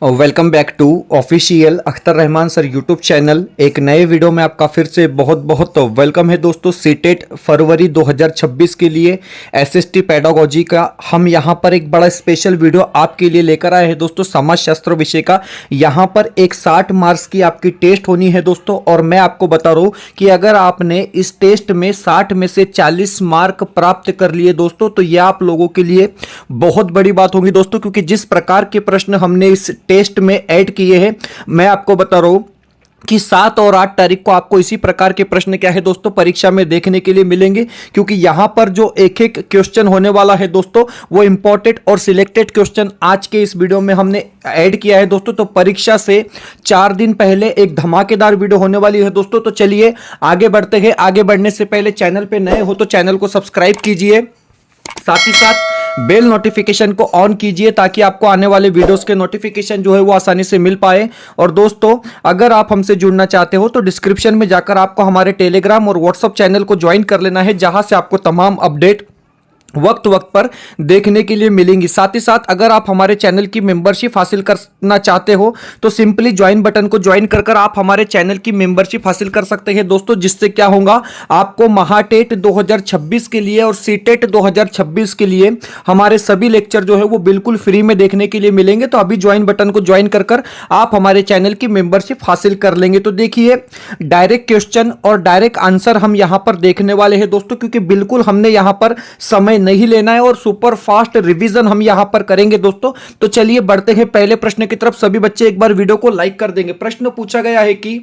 Welcome back to official Akhtar Rahman sir YouTube channel. एक नए video में आपका फिर से बहुत बहुत वेलकम है दोस्तों। सीटेट फरवरी 2026 के लिए एसएसटी पेडागोजी का हम यहां पर एक बड़ा स्पेशल वीडियो आपके लिए लेकर आए हैं दोस्तों। समाजशास्त्र विषय का यहां पर एक 60 मार्क्स की आपकी टेस्ट होनी है दोस्तों। और मैं आपको बता रहा हूं कि अगर आपने इस टेस्ट में 60 में से 40 मार्क प्राप्त कर लिए दोस्तों, तो यह आप लोगों के लिए बहुत बड़ी बात होगी दोस्तों, क्योंकि जिस प्रकार के प्रश्न हमने इस टेस्ट में ऐड किए हैं, मैं आपको बता रहा हूं कि 7 और 8 तारीख को आपको इसी प्रकार के प्रश्न क्या है दोस्तों परीक्षा में देखने के लिए मिलेंगे। क्योंकि यहां पर जो एक एक क्वेश्चन होने वाला है दोस्तों, वो इंपॉर्टेंट और सिलेक्टेड क्वेश्चन आज के इस वीडियो में हमने ऐड किया है दोस्तों। तो परीक्षा से 4 दिन पहले एक धमाकेदार वीडियो होने वाली है दोस्तों। तो चलिए आगे बढ़ते हैं। आगे बढ़ने से पहले चैनल पे नए हो तो चैनल को सब्सक्राइब कीजिए, साथ ही साथ बेल नोटिफिकेशन को ऑन कीजिए ताकि आपको आने वाले वीडियोस के नोटिफिकेशन जो है वो आसानी से मिल पाए। और दोस्तों, अगर आप हमसे जुड़ना चाहते हो तो डिस्क्रिप्शन में जाकर आपको हमारे टेलीग्राम और व्हाट्सएप चैनल को ज्वाइन कर लेना है, जहां से आपको तमाम अपडेट वक्त पर देखने के लिए मिलेंगी। साथ ही साथ अगर आप हमारे चैनल की मेंबरशिप हासिल करना चाहते हो तो सिंपली ज्वाइन बटन को ज्वाइन कर आप हमारे चैनल की मेंबरशिप हासिल कर सकते हैं दोस्तों। जिससे क्या होगा, आपको महाटेट 2026 के लिए और सीटेट 2026 के लिए हमारे सभी लेक्चर जो है वो बिल्कुल फ्री में देखने के लिए मिलेंगे। तो अभी ज्वाइन बटन को ज्वाइन कर आप हमारे चैनल की मेंबरशिप हासिल कर लेंगे। तो देखिए, डायरेक्ट क्वेश्चन और डायरेक्ट आंसर हम यहां पर देखने वाले हैं दोस्तों, क्योंकि बिल्कुल हमने यहां पर समय नहीं लेना है और सुपर फास्ट रिवीजन हम यहां पर करेंगे दोस्तों। तो चलिए बढ़ते हैं पहले प्रश्न की तरफ। सभी बच्चे एक बार वीडियो को लाइक कर देंगे। प्रश्न पूछा गया है कि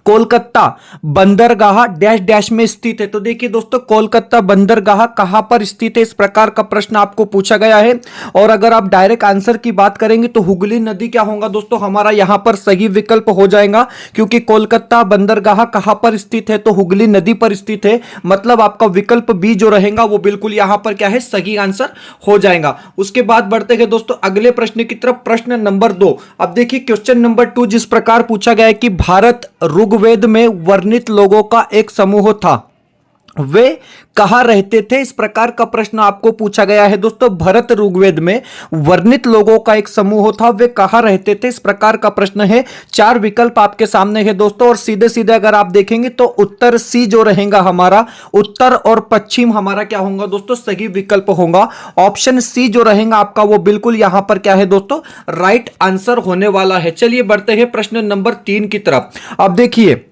कोलकाता बंदरगाह डैश डैश में स्थित है। तो देखिए दोस्तों, कोलकाता बंदरगाह कहां पर स्थित है, इस प्रकार का प्रश्न आपको पूछा गया है। और अगर आप डायरेक्ट आंसर की बात करेंगे तो हुगली नदी क्या होगा दोस्तों, हमारा यहां पर सही विकल्प हो जाएगा। क्योंकि कोलकाता बंदरगाह कहां पर स्थित है, तो हुगली नदी पर स्थित है। मतलब आपका विकल्प बी जो रहेगा वो बिल्कुल यहां पर क्या है, सही आंसर हो जाएगा। उसके बाद बढ़ते हैं दोस्तों अगले प्रश्न की तरफ। प्रश्न नंबर 2। अब देखिए क्वेश्चन नंबर 2 जिस प्रकार पूछा गया है कि भारत ऋग्वेद में वर्णित लोगों का एक समूह था, वे कहां रहते थे, इस प्रकार का प्रश्न आपको पूछा गया है दोस्तों। भरत ऋग्वेद में वर्णित लोगों का एक समूह था, वे कहां रहते थे, इस प्रकार का प्रश्न है। 4 विकल्प आपके सामने है दोस्तों। और सीधे सीधे अगर आप देखेंगे तो उत्तर सी जो रहेगा हमारा, उत्तर और पश्चिम हमारा क्या होगा दोस्तों, सही विकल्प होगा। ऑप्शन सी जो रहेगा आपका वो बिल्कुल यहां पर क्या है दोस्तों, राइट आंसर होने वाला है। चलिए बढ़ते हैं प्रश्न नंबर 3 की तरफ। अब देखिए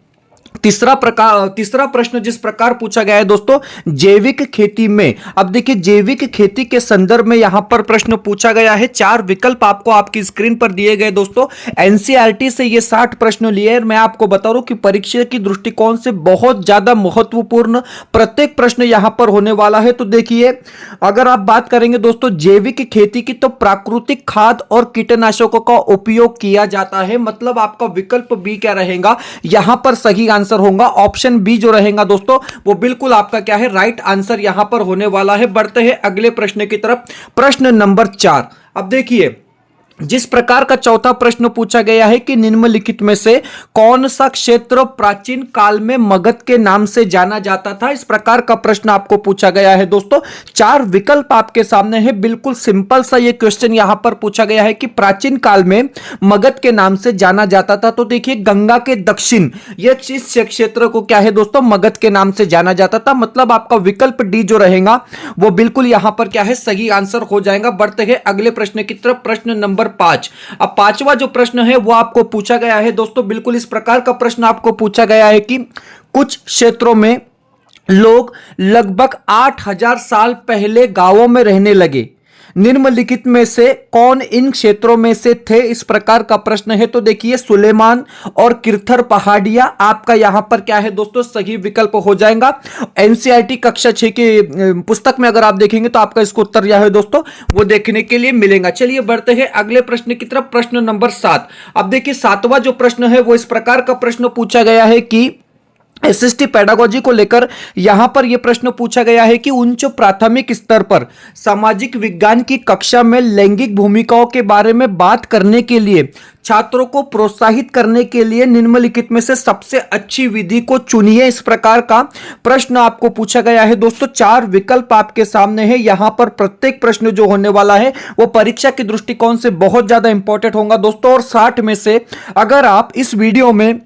तीसरा प्रश्न जिस प्रकार पूछा गया है दोस्तों, जैविक खेती में। अब देखिए जैविक खेती के संदर्भ में यहां पर प्रश्न पूछा गया है। 4 विकल्प आपको आपकी स्क्रीन पर दिए गए दोस्तों। एनसीईआरटी से ये 60 प्रश्न लिए हैं। मैं आपको बता रहा हूं कि परीक्षा की दृष्टिकोण से बहुत ज्यादा महत्वपूर्ण प्रत्येक प्रश्न यहां पर होने वाला है। तो देखिए, अगर आप बात करेंगे दोस्तों जैविक खेती की, तो प्राकृतिक खाद और कीटनाशकों का उपयोग किया जाता है। मतलब आपका विकल्प बी क्या रहेगा, यहां पर सही आंसर होगा। ऑप्शन बी जो रहेगा दोस्तों वो बिल्कुल आपका क्या है, राइट आंसर यहां पर होने वाला है। बढ़ते हैं अगले प्रश्न की तरफ। प्रश्न नंबर 4। अब देखिए जिस प्रकार का चौथा प्रश्न पूछा गया है कि निम्नलिखित में से कौन सा क्षेत्र प्राचीन काल में मगध के नाम से जाना जाता था, इस प्रकार का प्रश्न आपको पूछा गया है दोस्तों। 4 विकल्प आपके सामने है। बिल्कुल सिंपल सा ये क्वेश्चन यहां पर पूछा गया है कि प्राचीन काल में मगध के नाम से जाना जाता था। तो देखिए गंगा के दक्षिण ये इस क्षेत्र को क्या है दोस्तों, मगध के नाम से जाना जाता था। मतलब आपका विकल्प डी जो रहेगा वो बिल्कुल यहां पर क्या है, सही आंसर हो जाएगा। बढ़ते हैं अगले प्रश्न की तरफ। प्रश्न नंबर 5। अब 5वां जो प्रश्न है वो आपको पूछा गया है दोस्तों। बिल्कुल इस प्रकार का प्रश्न आपको पूछा गया है कि कुछ क्षेत्रों में लोग लगभग 8000 साल पहले गांवों में रहने लगे, निम्नलिखित में से कौन इन क्षेत्रों में से थे, इस प्रकार का प्रश्न है। तो देखिए सुलेमान और किरथर पहाड़ियां आपका यहां पर क्या है दोस्तों, सही विकल्प हो जाएगा। एनसीईआरटी कक्षा 6 की पुस्तक में अगर आप देखेंगे तो आपका इसको उत्तर यह है दोस्तों वो देखने के लिए मिलेगा। चलिए बढ़ते हैं अगले प्रश्न की तरफ। प्रश्न नंबर 7। अब देखिए 7वां जो प्रश्न है वो इस प्रकार का प्रश्न पूछा गया है कि एसएसटी पेडागोजी को लेकर यहां पर यह प्रश्न पूछा गया है कि उच्च प्राथमिक स्तर पर सामाजिक विज्ञान की कक्षा में लैंगिक भूमिकाओं के बारे में बात करने के लिए छात्रों को प्रोत्साहित करने के लिए निम्नलिखित में से सबसे अच्छी विधि को चुनिए। इस प्रकार का प्रश्न आपको पूछा गया है दोस्तों। 4 विकल्प आपके सामने है। यहां पर प्रत्येक प्रश्न जो होने वाला है वो परीक्षा के दृष्टिकोण से बहुत ज्यादा इंपॉर्टेंट होगा दोस्तों। और 60 में से अगर आप इस वीडियो में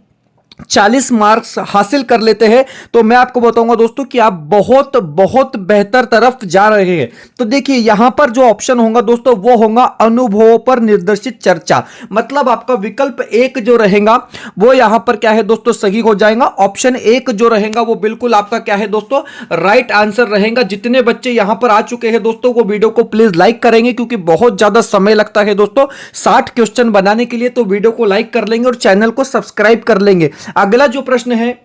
40 मार्क्स हासिल कर लेते हैं तो मैं आपको बताऊंगा दोस्तों कि आप बहुत बहुत बेहतर तरफ जा रहे हैं। तो देखिए यहां पर जो ऑप्शन होगा दोस्तों वो होगा अनुभवों पर निर्देशित चर्चा। मतलब आपका विकल्प 1 जो रहेगा वो यहां पर क्या है दोस्तों सही हो जाएगा। ऑप्शन 1 जो रहेगा वो बिल्कुल आपका क्या है दोस्तों राइट आंसर रहेगा। जितने बच्चे यहां पर आ चुके हैं दोस्तों वो वीडियो को प्लीज लाइक करेंगे क्योंकि बहुत ज्यादा समय लगता है दोस्तों 60 क्वेश्चन बनाने के लिए। तो वीडियो को लाइक कर लेंगे और चैनल को सब्सक्राइब कर लेंगे। अगला जो प्रश्न है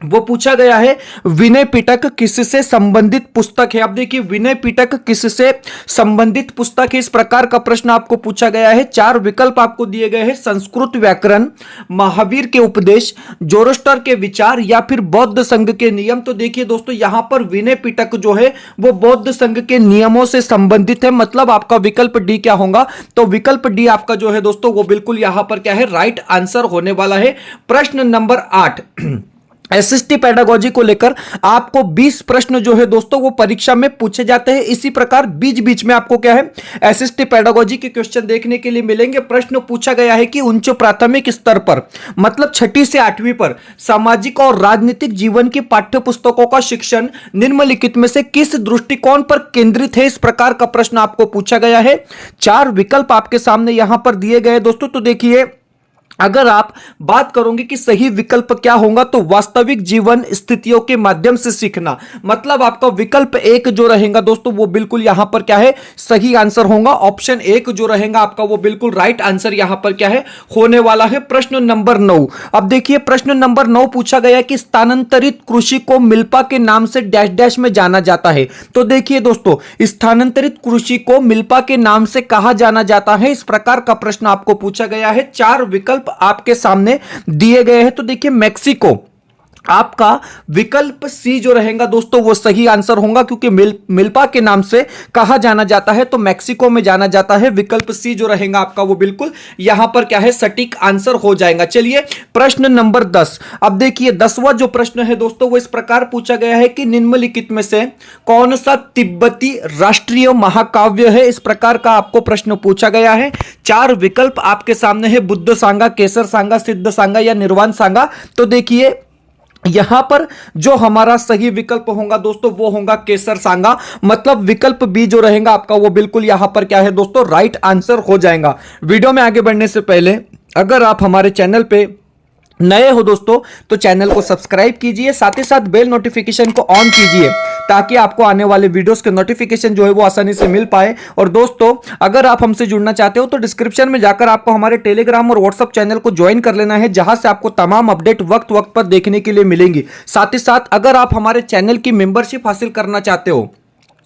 वो पूछा गया है विनय पिटक किससे संबंधित पुस्तक है। अब देखिए विनय पिटक किससे संबंधित पुस्तक है। इस प्रकार का प्रश्न आपको पूछा गया है। 4 विकल्प आपको दिए गए हैं। संस्कृत व्याकरण, महावीर के उपदेश, जोरोस्टर के विचार या फिर बौद्ध संघ के नियम। तो देखिए दोस्तों यहां पर विनय पिटक जो है वो बौद्ध संघ के नियमों से संबंधित है। मतलब आपका विकल्प डी क्या होगा। तो विकल्प डी आपका जो है दोस्तों वो बिल्कुल यहां पर क्या है राइट आंसर होने वाला है। प्रश्न नंबर 8 एसएसटी पेडागोजी को लेकर आपको 20 प्रश्न जो है दोस्तों वो परीक्षा में पूछे जाते हैं। इसी प्रकार बीच बीच में आपको क्या है एसएसटी पेडागोजी के क्वेश्चन देखने के लिए मिलेंगे। प्रश्न पूछा गया है कि उच्च प्राथमिक स्तर पर मतलब 6ठी से 8वीं पर सामाजिक और राजनीतिक जीवन की पाठ्य पुस्तकों का शिक्षण निम्नलिखित में से किस दृष्टिकोण पर केंद्रित है। इस प्रकार का प्रश्न आपको पूछा गया है। 4 विकल्प आपके सामने यहां पर दिए गए दोस्तों। तो देखिए अगर आप बात करोगे कि सही विकल्प क्या होगा तो वास्तविक जीवन स्थितियों के माध्यम से सीखना। मतलब आपका विकल्प 1 जो रहेगा दोस्तों वो बिल्कुल यहां पर क्या है सही आंसर होगा। ऑप्शन 1 जो रहेगा आपका वो बिल्कुल राइट आंसर यहां पर क्या है होने वाला है। प्रश्न नंबर 9 अब देखिए प्रश्न नंबर 9 पूछा गया कि स्थानांतरित कृषि को मिल्पा के नाम से डैश डैश में जाना जाता है। तो देखिए दोस्तों स्थानांतरित कृषि को मिल्पा के नाम से कहा जाना जाता है। इस प्रकार का प्रश्न आपको पूछा गया है। 4 विकल्प आपके सामने दिए गए हैं। तो देखिए मैक्सिको आपका विकल्प सी जो रहेगा दोस्तों वो सही आंसर होगा क्योंकि मिल्पा के नाम से कहा जाना जाता है तो मैक्सिको में जाना जाता है। विकल्प सी जो रहेगा आपका वो बिल्कुल यहां पर क्या है सटीक आंसर हो जाएगा। चलिए प्रश्न नंबर 10 अब देखिए 10वां जो प्रश्न है दोस्तों वो इस प्रकार पूछा गया है कि निम्नलिखित में से कौन सा तिब्बती राष्ट्रीय महाकाव्य है। इस प्रकार का आपको प्रश्न पूछा गया है। 4 विकल्प आपके सामने है बुद्ध सांगा, केसर सांगा, सिद्ध सांगा या निर्वाण सांगा। तो देखिए यहां पर जो हमारा सही विकल्प होगा दोस्तों वो होगा केसर सांगा। मतलब विकल्प बी जो रहेगा आपका वो बिल्कुल यहां पर क्या है दोस्तों राइट आंसर हो जाएगा। वीडियो में आगे बढ़ने से पहले अगर आप हमारे चैनल पे नए हो दोस्तों तो चैनल को सब्सक्राइब कीजिए, साथ ही साथ बेल नोटिफिकेशन को ऑन कीजिए ताकि आपको आने वाले वीडियोस के नोटिफिकेशन जो है वो आसानी से मिल पाए। और दोस्तों अगर आप हमसे जुड़ना चाहते हो तो डिस्क्रिप्शन में जाकर आपको हमारे टेलीग्राम और व्हाट्सएप चैनल को ज्वाइन कर लेना है जहां से आपको तमाम अपडेट वक्त वक्त पर देखने के लिए मिलेंगी। साथ ही साथ अगर आप हमारे चैनल की मेंबरशिप हासिल करना चाहते हो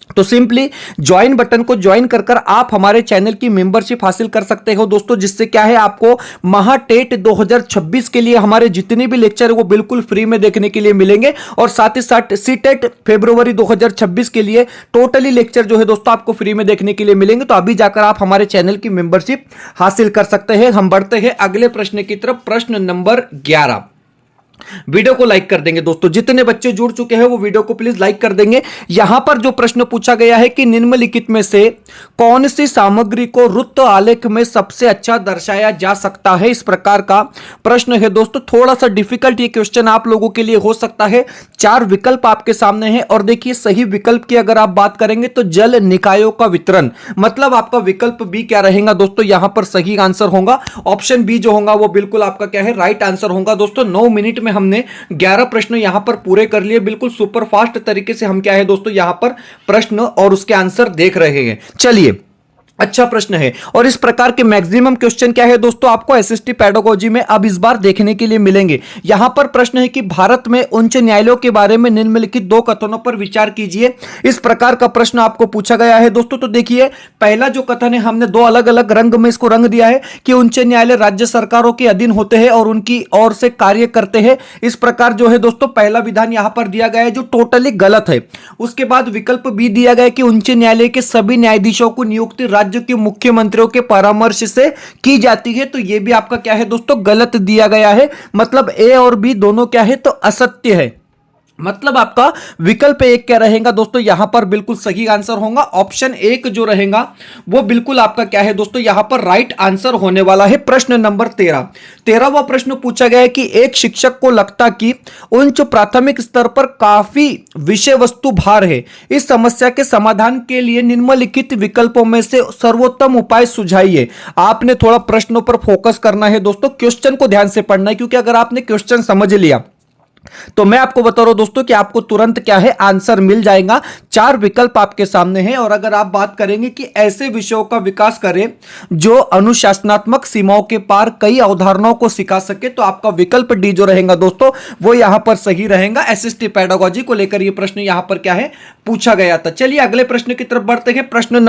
तो सिंपली ज्वाइन बटन को ज्वाइन कर आप हमारे चैनल की मेंबरशिप हासिल कर सकते हो दोस्तों। जिससे क्या है आपको महाटेट 2026 के लिए हमारे जितने भी लेक्चर है वो बिल्कुल फ्री में देखने के लिए मिलेंगे। और साथ ही साथ सीटेट फरवरी 2026 के लिए टोटली लेक्चर जो है दोस्तों आपको फ्री में देखने के लिए मिलेंगे। तो अभी जाकर आप हमारे चैनल की मेंबरशिप हासिल कर सकते हैं। हम बढ़ते हैं अगले प्रश्न की तरफ। प्रश्न नंबर 11 वीडियो को लाइक कर देंगे दोस्तों। जितने बच्चे जुड़ चुके हैं वो वीडियो को प्लीज लाइक कर देंगे। यहां पर जो प्रश्न पूछा गया है कि निम्नलिखित में से कौन सी सामग्री को वृत्त आलेख में सबसे अच्छा दर्शाया जा सकता है। इस प्रकार का प्रश्न है दोस्तों। थोड़ा सा डिफिकल्ट ये क्वेश्चन आप लोगों के लिए हो सकता है। 4 विकल्प आपके सामने हैं और देखिए सही विकल्प की अगर आप बात करेंगे तो जल निकायों का वितरण। मतलब आपका विकल्प बी क्या रहेगा दोस्तों यहां पर सही आंसर होगा। ऑप्शन बी जो होगा वो बिल्कुल आपका क्या है राइट आंसर होगा दोस्तों। 9 मिनट में हमने 11 प्रश्न यहां पर पूरे कर लिए। बिल्कुल सुपर फास्ट तरीके से हम क्या है दोस्तों यहां पर प्रश्न और उसके आंसर देख रहे हैं। चलिए अच्छा प्रश्न है। और इस प्रकार के मैक्सिमम क्वेश्चन क्या है दोस्तों, आपको एसएसटी पेडागोजी में अब इस बार देखने के लिए मिलेंगे। यहां पर प्रश्न है कि भारत में उच्च न्यायालयों के बारे में निम्नलिखित दो कथनों पर विचार कीजिए। इस प्रकार का प्रश्न आपको पूछा गया है दोस्तों। तो देखिए, पहला जो कथन है, हमने दो अलग अलग रंग में इसको रंग दिया है कि उच्च न्यायालय राज्य सरकारों के अधीन होते हैं और उनकी ओर से कार्य करते हैं। इस प्रकार जो है दोस्तों पहला विधान यहां पर दिया गया है, जो टोटली गलत है। उसके बाद विकल्प बी दिया गया है कि उच्च न्यायालय के सभी न्यायाधीशों को नियुक्ति राज्य के मुख्यमंत्रियों के परामर्श से की जाती है। तो यह भी आपका क्या है दोस्तों, गलत दिया गया है। मतलब ए और बी दोनों क्या है, तो असत्य है। मतलब आपका विकल्प एक क्या रहेगा दोस्तों, यहां पर बिल्कुल सही आंसर होगा। ऑप्शन एक जो रहेगा वो बिल्कुल आपका क्या है दोस्तों, यहां पर राइट आंसर होने वाला है। प्रश्न नंबर 13वां प्रश्न पूछा गया है कि एक शिक्षक को लगता कि उच्च प्राथमिक स्तर पर काफी विषय वस्तु भार है। इस समस्या के समाधान के लिए निम्नलिखित विकल्पों में से सर्वोत्तम उपाय सुझाइए। आपने थोड़ा प्रश्नों पर फोकस करना है दोस्तों, क्वेश्चन को ध्यान से पढ़ना है, क्योंकि अगर आपने क्वेश्चन समझ लिया तो मैं आपको बता रहा हूं दोस्तों कि आपको तुरंत क्या है, आंसर मिल जाएगा। 4 विकल्प आपके सामने हैं। और अगर आप बात करेंगे कि ऐसे विषयों का विकास करें जो अनुशासनात्मक सीमाओं के पार कई अवधारणाओं को सिखा सके, तो आपका विकल्प डी जो रहेगा दोस्तों वो यहां पर सही रहेगा। एसएसटी पेडागोजी को लेकर यह प्रश्न यहां पर क्या है, पूछा गया था। चलिए अगले प्रश्न की तरफ बढ़ते हैं। प्रश्न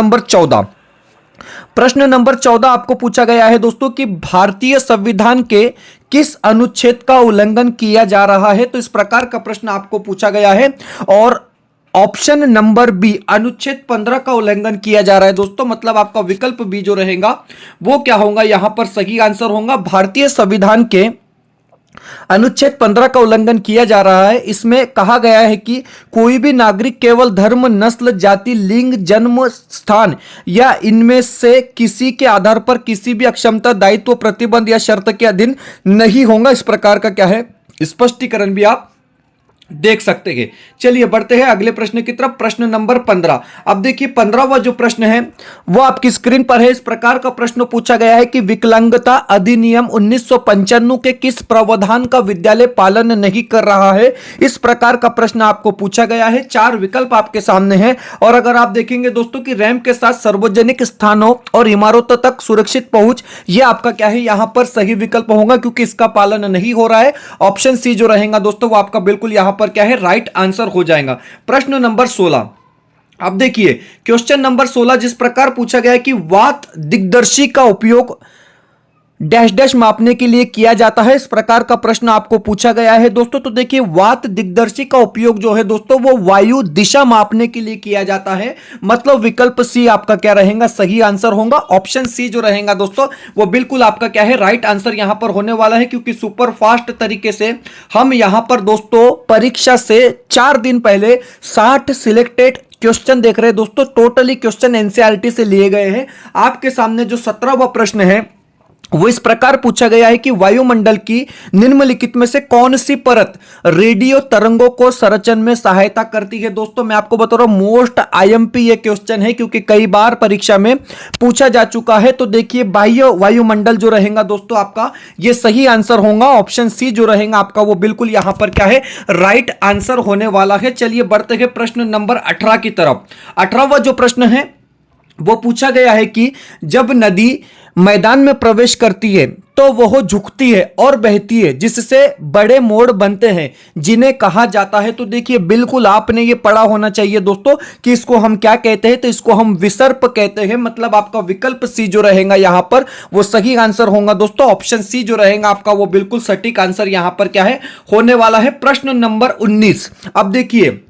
नंबर 14 आपको पूछा गया है दोस्तों कि भारतीय संविधान के किस अनुच्छेद का उल्लंघन किया जा रहा है। तो इस प्रकार का प्रश्न आपको पूछा गया है और ऑप्शन नंबर बी अनुच्छेद 15 का उल्लंघन किया जा रहा है दोस्तों। मतलब आपका विकल्प बी जो रहेगा वो क्या होगा, यहां पर सही आंसर होगा। भारतीय संविधान के अनुच्छेद 15 का उल्लंघन किया जा रहा है। इसमें कहा गया है कि कोई भी नागरिक केवल धर्म, नस्ल, जाति, लिंग, जन्म स्थान या इनमें से किसी के आधार पर किसी भी अक्षमता, दायित्व, प्रतिबंध या शर्त के अधीन नहीं होगा। इस प्रकार का क्या है, स्पष्टीकरण भी आप देख सकते हैं। चलिए बढ़ते हैं अगले प्रश्न की तरफ। प्रश्न नंबर 15। अब देखिए 15वां जो प्रश्न है वो आपकी स्क्रीन पर है। इस प्रकार का प्रश्न पूछा गया है कि विकलांगता अधिनियम 1995 के किस प्रावधान का विद्यालय पालन नहीं कर रहा है। इस प्रकार का प्रश्न आपको पूछा गया है। 4 विकल्प आपके सामने हैं। और अगर आप देखेंगे दोस्तों कि रैंप के साथ सार्वजनिक स्थानों और इमारतों तक सुरक्षित पहुंच, यह आपका क्या है, यहां पर सही विकल्प होगा, क्योंकि इसका पालन नहीं हो रहा है। ऑप्शन सी जो रहेगा दोस्तों वो आपका बिल्कुल यहां पर क्या है, राइट आंसर हो जाएगा। प्रश्न नंबर 16। अब देखिए क्वेश्चन नंबर 16 जिस प्रकार पूछा गया है कि वात दिग्दर्शी का उपयोग डैश डैश मापने के लिए किया जाता है। इस प्रकार का प्रश्न आपको पूछा गया है दोस्तों। तो देखिए वात दिग्दर्शी का उपयोग जो है दोस्तों वो वायु दिशा मापने के लिए किया जाता है। मतलब विकल्प सी आपका क्या रहेगा, सही आंसर होगा। ऑप्शन सी जो रहेगा दोस्तों वो बिल्कुल आपका क्या है, राइट आंसर यहां पर होने वाला है, क्योंकि सुपर फास्ट तरीके से हम यहां पर दोस्तों परीक्षा से 4 दिन पहले 60 सिलेक्टेड क्वेश्चन देख रहे हैं दोस्तों। टोटली क्वेश्चन एनसीईआरटी से लिए गए हैं। आपके सामने जो 17वां प्रश्न है वो इस प्रकार पूछा गया है कि वायुमंडल की निम्नलिखित में से कौन सी परत रेडियो तरंगों को संरचन में सहायता करती है। दोस्तों मैं आपको बता रहा हूं मोस्ट आईएमपी ये क्वेश्चन है, क्योंकि कई बार परीक्षा में पूछा जा चुका है। तो देखिए बाह्य वायुमंडल जो रहेगा दोस्तों आपका ये सही आंसर होगा। ऑप्शन सी जो रहेगा आपका वो बिल्कुल यहां पर क्या है, राइट आंसर होने वाला है। चलिए बढ़ते हैं प्रश्न नंबर 18 की तरफ। 18वां जो प्रश्न है वो पूछा गया है कि जब नदी मैदान में प्रवेश करती है तो वह झुकती है और बहती है, जिससे बड़े मोड़ बनते हैं, जिन्हें कहा जाता है। तो देखिए बिल्कुल आपने ये पढ़ा होना चाहिए दोस्तों कि इसको हम क्या कहते हैं, तो इसको हम विसर्प कहते हैं। मतलब आपका विकल्प सी जो रहेगा यहां पर वो सही आंसर होगा दोस्तों। ऑप्शन सी जो रहेगा आपका वो बिल्कुल सटीक आंसर यहां पर क्या है, होने वाला है। प्रश्न नंबर 19। अब देखिए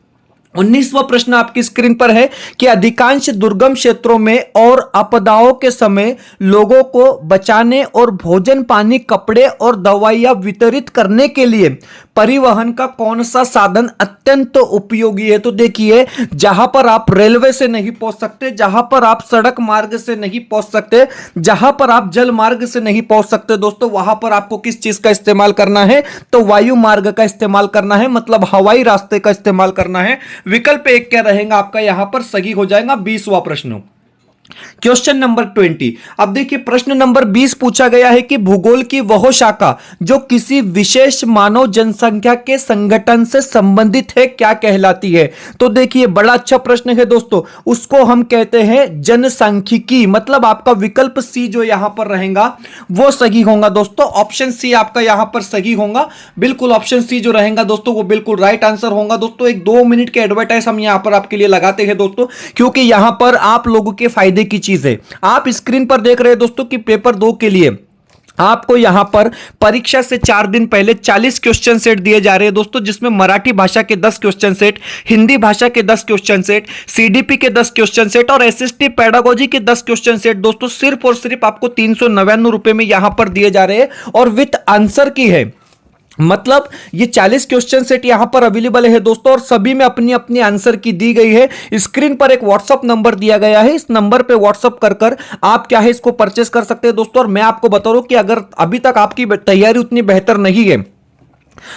19वां प्रश्न आपकी स्क्रीन पर है कि अधिकांश दुर्गम क्षेत्रों में और आपदाओं के समय लोगों को बचाने और भोजन, पानी, कपड़े और दवाइयां वितरित करने के लिए परिवहन का कौन सा साधन अत्यंत उपयोगी है। तो देखिए जहां पर आप रेलवे से नहीं पहुंच सकते, जहां पर आप सड़क मार्ग से नहीं पहुंच सकते, जहां पर आप जल मार्ग से नहीं पहुंच सकते दोस्तों, वहां पर आपको किस चीज का इस्तेमाल करना है, तो वायु मार्ग का इस्तेमाल करना है। मतलब हवाई रास्ते का इस्तेमाल करना है। विकल्प एक क्या रहेगा आपका यहां पर सही हो जाएगा। 20वां प्रश्न। Question number 20। अब देखिए प्रश्न नंबर 20 पूछा गया है कि भूगोल की वह शाखा जो किसी विशेष मानव जनसंख्या के संगठन से संबंधित है क्या कहलाती है। तो देखिए बड़ा अच्छा प्रश्न है दोस्तों, उसको हम कहते हैं जनसांख्यिकी। मतलब आपका विकल्प सी जो यहां पर रहेगा वो सही होगा दोस्तों। ऑप्शन सी आपका यहां पर सही होगा, बिल्कुल ऑप्शन सी जो रहेगा दोस्तों वो बिल्कुल राइट आंसर होगा दोस्तों। एक 2 मिनट के एडवर्टाइज हम यहां पर आपके लिए लगाते हैं दोस्तों, क्योंकि यहां पर आप लोगों के फायदे की चीज है। आप स्क्रीन पर देख रहे हैं दोस्तों कि पेपर 2 के लिए आपको यहां पर परीक्षा से 4 दिन पहले 40 क्वेश्चन सेट दिए जा रहे हैं दोस्तों, जिसमें मराठी भाषा के 10 क्वेश्चन सेट, हिंदी भाषा के 10 क्वेश्चन सेट, सीडीपी के 10 क्वेश्चन सेट और एसएसटी पेडागोजी के 10 क्वेश्चन सेट दोस्तों सिर्फ और सिर्फ आपको 399 रुपए में यहां पर दिए जा रहे हैं और विथ आंसर की है। मतलब ये 40 क्वेश्चन सेट यहां पर अवेलेबल है दोस्तों और सभी में अपनी अपनी आंसर की दी गई है। स्क्रीन पर एक व्हाट्सअप नंबर दिया गया है, इस नंबर पे व्हाट्सअप कर कर आप क्या है इसको परचेस कर सकते हैं दोस्तों। और मैं आपको बता रहा हूं कि अगर अभी तक आपकी तैयारी उतनी बेहतर नहीं है,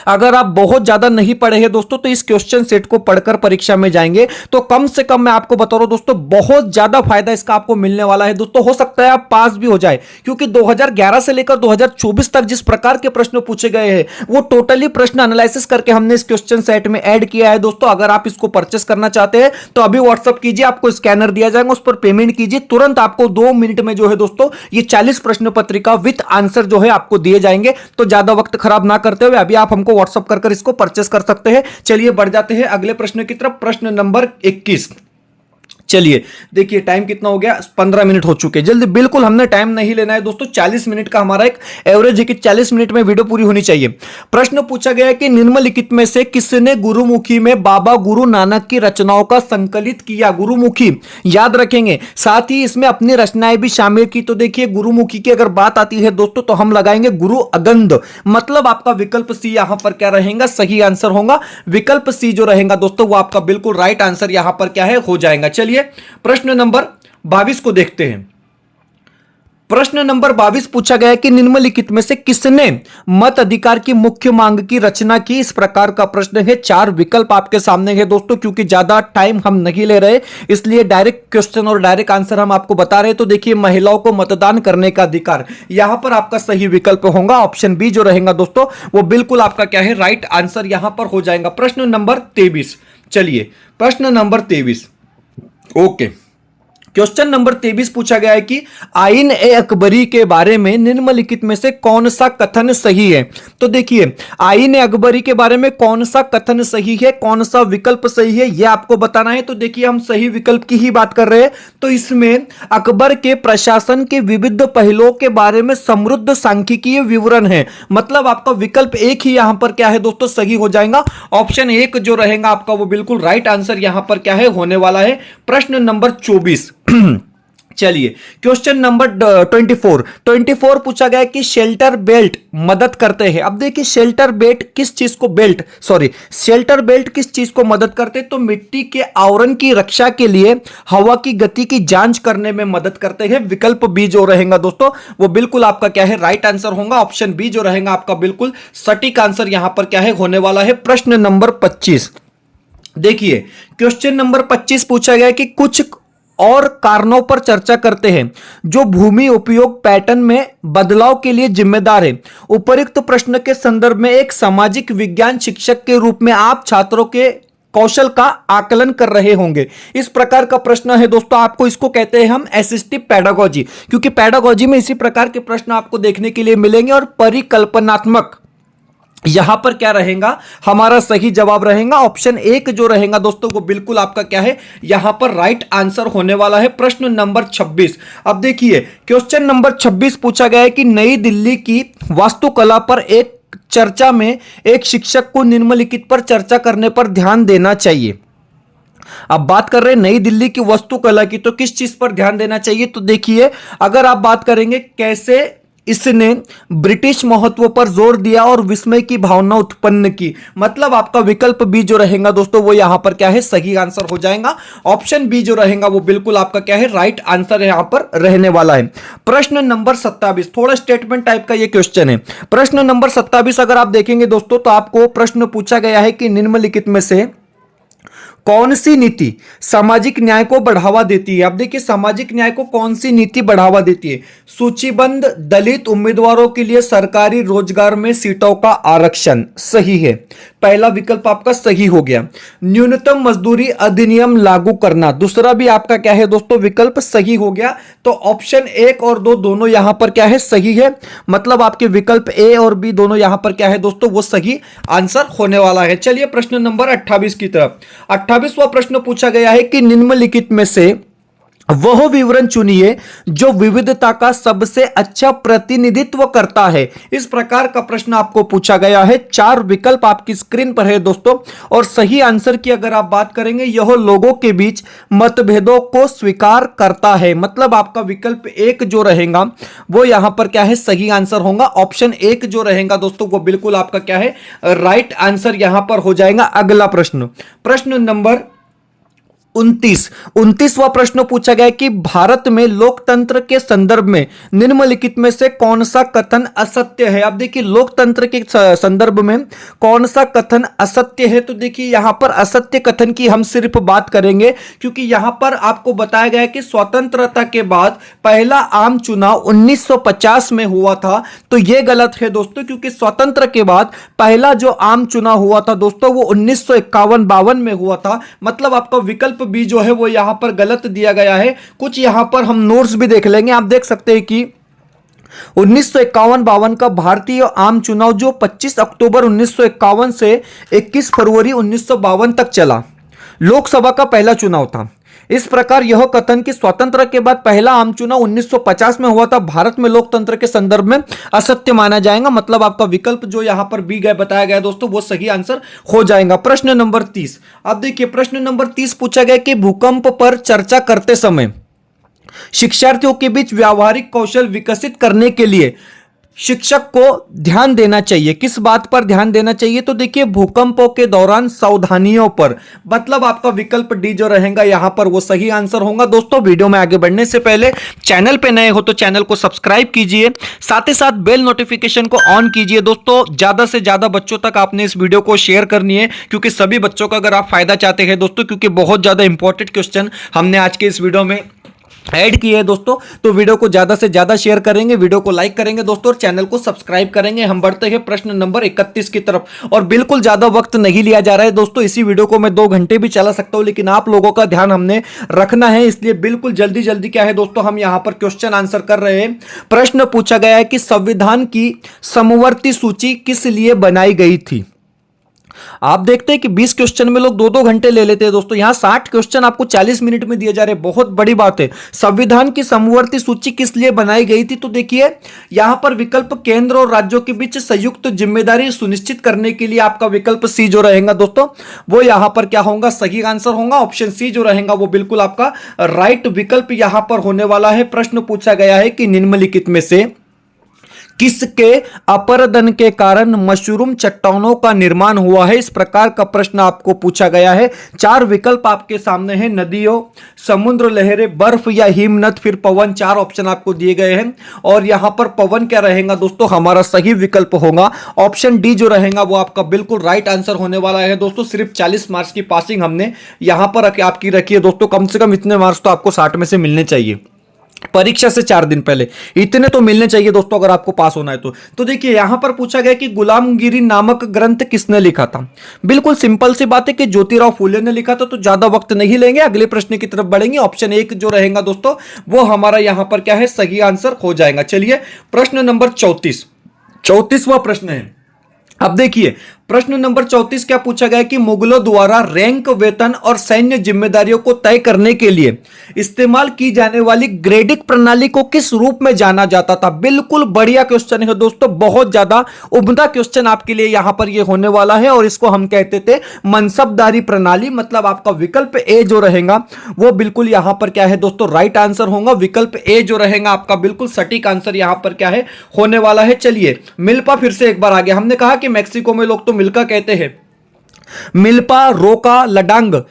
अगर आप बहुत ज्यादा नहीं पढ़े हैं दोस्तों, तो इस क्वेश्चन सेट को पढ़कर परीक्षा में जाएंगे तो कम से कम मैं आपको बता रहा हूं दोस्तों बहुत ज्यादा फायदा इसका आपको मिलने वाला है दोस्तों। हो सकता है आप पास भी हो जाए, क्योंकि 2011 से लेकर 2024 तक जिस प्रकार के प्रश्न पूछे गए हैं वो टोटली प्रश्न एनालिसिस करके हमने इस क्वेश्चन सेट में ऐड किया है दोस्तों। अगर आप इसको परचेस करना चाहते हैं तो अभी व्हाट्सअप कीजिए, आपको स्कैनर दिया जाएगा, उस पर पेमेंट कीजिए, तुरंत आपको 2 मिनट में जो है दोस्तों ये 40 प्रश्न पत्रिका विथ आंसर जो है आपको दिए जाएंगे। तो ज्यादा वक्त खराब ना करते हुए अभी आप हमको व्हाट्सएप कर इसको परचेस कर सकते हैं। चलिए बढ़ जाते हैं अगले प्रश्न की तरफ, प्रश्न नंबर 21। चलिए देखिए टाइम कितना हो गया, 15 मिनट हो चुके। जल्दी, बिल्कुल हमने टाइम नहीं लेना है दोस्तों, 40 मिनट का हमारा एक एवरेज है कि 40 मिनट में वीडियो पूरी होनी चाहिए। प्रश्न पूछा गया है कि निम्नलिखित में से किसने गुरुमुखी में बाबा गुरु नानक की रचनाओं का संकलित किया। गुरुमुखी याद रखेंगे, साथ ही इसमें अपनी रचनाएं भी शामिल की। तो देखिए गुरुमुखी की अगर बात आती है दोस्तों तो हम लगाएंगे गुरु अगंद। मतलब आपका विकल्प सी यहां पर क्या रहेगा, सही आंसर होगा। विकल्प सी जो रहेगा दोस्तों वो आपका बिल्कुल राइट आंसर यहां पर क्या है हो जाएगा। चलिए प्रश्न नंबर 22 को देखते हैं। प्रश्न नंबर 22 पूछा गया है कि निम्नलिखित में से किसने मत अधिकार की मुख्य मांग की रचना की। इस प्रकार का प्रश्न है, 4 विकल्प आपके सामने है दोस्तों। क्योंकि ज्यादा टाइम हम नहीं ले रहे इसलिए डायरेक्ट क्वेश्चन और डायरेक्ट आंसर हम आपको बता रहे हैं। तो देखिए महिलाओं को मतदान करने का अधिकार, यहां पर आपका सही विकल्प होगा ऑप्शन बी जो रहेगा दोस्तों वो बिल्कुल आपका क्या है राइट आंसर यहां पर हो जाएगा। प्रश्न नंबर 23। चलिए प्रश्न नंबर 23, ओके। क्वेश्चन नंबर 23 पूछा गया है कि आईन ए अकबरी के बारे में निम्नलिखित में से कौन सा कथन सही है। तो देखिए आईन ए अकबरी के बारे में कौन सा कथन सही है, कौन सा विकल्प सही है यह आपको बताना है। तो देखिए हम सही विकल्प की ही बात कर रहे हैं। तो इसमें अकबर के प्रशासन के विविध पहलुओं के बारे में समृद्ध सांख्यिकीय विवरण है। मतलब आपका विकल्प एक ही यहां पर क्या है दोस्तों सही हो जाएगा। ऑप्शन 1 जो रहेगा आपका वो बिल्कुल राइट आंसर यहां पर क्या है होने वाला है। प्रश्न नंबर 24। चलिए क्वेश्चन नंबर 24 पूछा गया कि शेल्टर बेल्ट मदद करते हैं। अब देखिए शेल्टर बेल्ट किस चीज को शेल्टर बेल्ट किस चीज को मदद करते हैं। तो मिट्टी के आवरण की रक्षा के लिए हवा की गति की जांच करने में मदद करते हैं। विकल्प बी जो रहेगा दोस्तों वो बिल्कुल आपका क्या है राइट आंसर होगा। ऑप्शन बी जो रहेगा आपका बिल्कुल सटीक आंसर यहां पर क्या है होने वाला है। प्रश्न नंबर 25 देखिए क्वेश्चन नंबर 25 पूछा गया कि कुछ और कारणों पर चर्चा करते हैं जो भूमि उपयोग पैटर्न में बदलाव के लिए जिम्मेदार है। उपरोक्त प्रश्न के संदर्भ में एक सामाजिक विज्ञान शिक्षक के रूप में आप छात्रों के कौशल का आकलन कर रहे होंगे। इस प्रकार का प्रश्न है दोस्तों, आपको इसको कहते हैं हम असिस्टिव पेडागोजी, क्योंकि पेडागोजी में इसी प्रकार के प्रश्न आपको देखने के लिए मिलेंगे। और परिकल्पनात्मक यहां पर क्या रहेगा हमारा सही जवाब रहेगा ऑप्शन 1 जो रहेगा दोस्तों वो बिल्कुल आपका क्या है यहां पर राइट आंसर होने वाला है। प्रश्न नंबर 26। अब देखिए क्वेश्चन नंबर 26 पूछा गया है कि नई दिल्ली की वास्तुकला पर एक चर्चा में एक शिक्षक को निम्नलिखित पर चर्चा करने पर ध्यान देना चाहिए। अब बात कर रहे हैं नई दिल्ली की वास्तुकला की, तो किस चीज पर ध्यान देना चाहिए। तो देखिए अगर आप बात करेंगे कैसे इसने ब्रिटिश महत्व पर जोर दिया और विस्मय की भावना उत्पन्न की। मतलब आपका विकल्प बी जो रहेगा दोस्तों वो यहां पर क्या है सही आंसर हो जाएगा। ऑप्शन बी जो रहेगा वो बिल्कुल आपका क्या है राइट आंसर यहां पर रहने वाला है। प्रश्न नंबर 27 थोड़ा स्टेटमेंट टाइप का ये क्वेश्चन है। प्रश्न नंबर 27 अगर आप देखेंगे दोस्तों तो आपको प्रश्न पूछा गया है कि निम्नलिखित में से कौन सी नीति सामाजिक न्याय को बढ़ावा देती है? अब देखिए सामाजिक न्याय को कौन सी नीति बढ़ावा देती है? सूचीबद्ध दलित उम्मीदवारों के लिए सरकारी रोजगार में सीटों का आरक्षण, सही है, पहला विकल्प आपका सही हो गया। न्यूनतम मजदूरी अधिनियम लागू करना, दूसरा भी आपका क्या है दोस्तों विकल्प सही हो गया। तो ऑप्शन 1 और 2 दोनों यहां पर क्या है सही है, मतलब आपके विकल्प ए और बी दोनों यहां पर क्या है दोस्तों वो सही आंसर होने वाला है। चलिए प्रश्न नंबर 28 की तरफ। 28वां प्रश्न पूछा गया है कि निम्नलिखित में से वह विवरण चुनिए जो विविधता का सबसे अच्छा प्रतिनिधित्व करता है। इस प्रकार का प्रश्न आपको पूछा गया है। 4 विकल्प आपकी स्क्रीन पर है दोस्तों, और सही आंसर की अगर आप बात करेंगे, यह लोगों के बीच मतभेदों को स्वीकार करता है, मतलब आपका विकल्प 1 जो रहेगा वो यहां पर क्या है सही आंसर होगा। ऑप्शन 1 जो रहेगा दोस्तों वो बिल्कुल आपका क्या है राइट आंसर यहां पर हो जाएगा। अगला प्रश्न, प्रश्न नंबर 29वां प्रश्न पूछा गया कि भारत में लोकतंत्र के संदर्भ में निम्नलिखित में से कौन सा कथन असत्य है? अब देखिए लोकतंत्र के संदर्भ में कौन सा कथन असत्य है? तो देखिए यहां पर असत्य कथन की हम सिर्फ बात करेंगे, क्योंकि यहां पर आपको बताया गया है कि स्वतंत्रता के बाद पहला आम चुनाव 1950 में हुआ था। तो यह गलत है दोस्तों, क्योंकि स्वतंत्र के बाद पहला जो आम चुनाव हुआ था दोस्तों वो 1951-52 में हुआ था, मतलब आपका विकल्प बी जो है वो यहां पर गलत दिया गया है। कुछ यहां पर हम नोट्स भी देख लेंगे। आप देख सकते हैं कि 1951-52 का भारतीय आम चुनाव जो 25 अक्टूबर 1951 से 21 फरवरी 1952 तक चला, लोकसभा का पहला चुनाव था। इस प्रकार यह कथन कि स्वतंत्र के बाद पहला आम चुनाव 1950 में हुआ था भारत में लोकतंत्र के संदर्भ में असत्य माना जाएगा, मतलब आपका विकल्प जो यहां पर बी गया बताया गया दोस्तों वो सही आंसर हो जाएगा। प्रश्न नंबर 30। अब देखिए प्रश्न नंबर 30 पूछा गया कि भूकंप पर चर्चा करते समय शिक्षार्थियों के बीच व्यावहारिक कौशल विकसित करने के लिए शिक्षक को ध्यान देना चाहिए। किस बात पर ध्यान देना चाहिए? तो देखिए भूकंपों के दौरान सावधानियों पर, मतलब आपका विकल्प डी जो रहेगा यहां पर वो सही आंसर होगा। दोस्तों वीडियो में आगे बढ़ने से पहले चैनल पे नए हो तो चैनल को सब्सक्राइब कीजिए, साथ ही साथ बेल नोटिफिकेशन को ऑन कीजिए। दोस्तों ज्यादा से ज्यादा बच्चों तक आपने इस वीडियो को शेयर करनी है, क्योंकि सभी बच्चों का अगर आप फायदा चाहते हैं दोस्तों, क्योंकि बहुत ज्यादा इंपॉर्टेंट क्वेश्चन हमने आज के इस वीडियो में ऐड किए है दोस्तों, तो वीडियो को ज्यादा से ज्यादा शेयर करेंगे, वीडियो को लाइक करेंगे दोस्तों, और चैनल को सब्सक्राइब करेंगे। हम बढ़ते हैं प्रश्न नंबर 31 की तरफ, और बिल्कुल ज्यादा वक्त नहीं लिया जा रहा है दोस्तों। इसी वीडियो को मैं 2 घंटे भी चला सकता हूं, लेकिन आप लोगों का ध्यान हमने रखना है, इसलिए बिल्कुल जल्दी जल्दी क्या है दोस्तों हम यहां पर क्वेश्चन आंसर कर रहे हैं। प्रश्न पूछा गया है कि संविधान की समवर्ती सूची किस लिए बनाई गई थी? आप देखते हैं कि 20 क्वेश्चन में लोग 2-2 घंटे ले लेते हैं दोस्तों, यहां 60 क्वेश्चन आपको 40 मिनट में दिए जा रहे हैं, बहुत बड़ी बात है। संविधान की समवर्ती सूची किस लिए बनाई गई थी? तो देखिए यहां पर विकल्प केंद्र और राज्यों के बीच संयुक्त जिम्मेदारी सुनिश्चित करने के लिए आपका विकल्प सी जो रहेगा दोस्तों वो यहां पर क्या होगा सही आंसर होगा। ऑप्शन सी जो रहेगा वो बिल्कुल आपका राइट विकल्प यहां पर होने वाला है। प्रश्न पूछा गया है कि निम्नलिखित में से किसके अपरदन के कारण मशरूम चट्टानों का निर्माण हुआ है? इस प्रकार का प्रश्न आपको पूछा गया है। 4 विकल्प आपके सामने हैं, नदियों, समुद्र लहरें, बर्फ या हिमनद, फिर पवन। 4 ऑप्शन आपको दिए गए हैं, और यहां पर पवन क्या रहेगा दोस्तों हमारा सही विकल्प होगा। ऑप्शन डी जो रहेगा वो आपका बिल्कुल राइट आंसर होने वाला है दोस्तों। सिर्फ 40 मार्क्स की पासिंग हमने यहां पर आपकी रखी है दोस्तों, कम से कम इतने मार्क्स तो आपको 60 में से मिलने चाहिए। परीक्षा से 4 दिन पहले इतने तो मिलने चाहिए दोस्तों अगर आपको पास होना है तो देखिए यहां पर पूछा गया कि गुलामगिरी नामक ग्रंथ किसने लिखा था? बिल्कुल सिंपल सी बात है कि ज्योतिराव फूले ने लिखा था। तो ज्यादा वक्त नहीं लेंगे, अगले प्रश्न की तरफ बढ़ेंगे। ऑप्शन 1 जो रहेगा दोस्तों वो हमारा यहां पर क्या है सही आंसर हो जाएगा। चलिए प्रश्न नंबर 34वां प्रश्न है। अब देखिए प्रश्न नंबर 34 क्या पूछा गया कि मुगलों द्वारा रैंक, वेतन और सैन्य जिम्मेदारियों को तय करने के लिए इस्तेमाल की जाने वाली ग्रेडिंग प्रणाली को किस रूप में जाना जाता था? बिल्कुल बढ़िया क्वेश्चन है दोस्तों, बहुत ज्यादा उम्दा क्वेश्चन आपके लिए यहां पर यह होने वाला है, और इसको हम कहते थे मनसबदारी प्रणाली। मतलब आपका विकल्प ए जो रहेगा वो बिल्कुल यहां पर क्या है दोस्तों राइट आंसर होगा। विकल्प ए जो रहेगा आपका बिल्कुल सटीक आंसर यहां पर क्या है होने वाला है। चलिए मिल्पा फिर से एक बार आ गया। हमने कहा कि मैक्सिको में लोग तो मिल्का कहते हैं, मिल्पा, रोका, लडांग,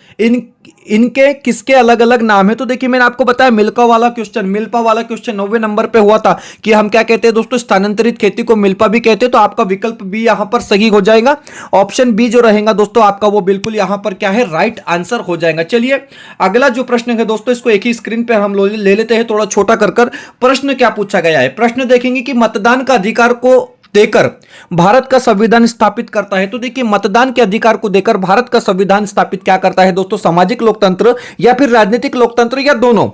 इनके किसके अलग अलग नाम है? तो देखिए मैंने आपको बताया मिल्पा वाला क्वेश्चन 90 नंबर पे हुआ था कि हम क्या कहते हैं दोस्तों, स्थानांतरित खेती को मिल्पा भी कहते हैं। तो आपका विकल्प बी यहां पर सही हो जाएगा। ऑप्शन बी जो रहेगा दोस्तों आपका, वो बिल्कुल यहां पर क्या है, राइट आंसर हो जाएगा। चलिए अगला जो प्रश्न है दोस्तों, इसको एक ही स्क्रीन पर हम ले लेते हैं, थोड़ा छोटा कर प्रश्न क्या पूछा गया है। प्रश्न देखेंगे कि मतदान का अधिकार को देकर भारत का संविधान स्थापित करता है। तो देखिए मतदान के अधिकार को देकर भारत का संविधान स्थापित क्या करता है दोस्तों, सामाजिक लोकतंत्र या फिर राजनीतिक लोकतंत्र या दोनों?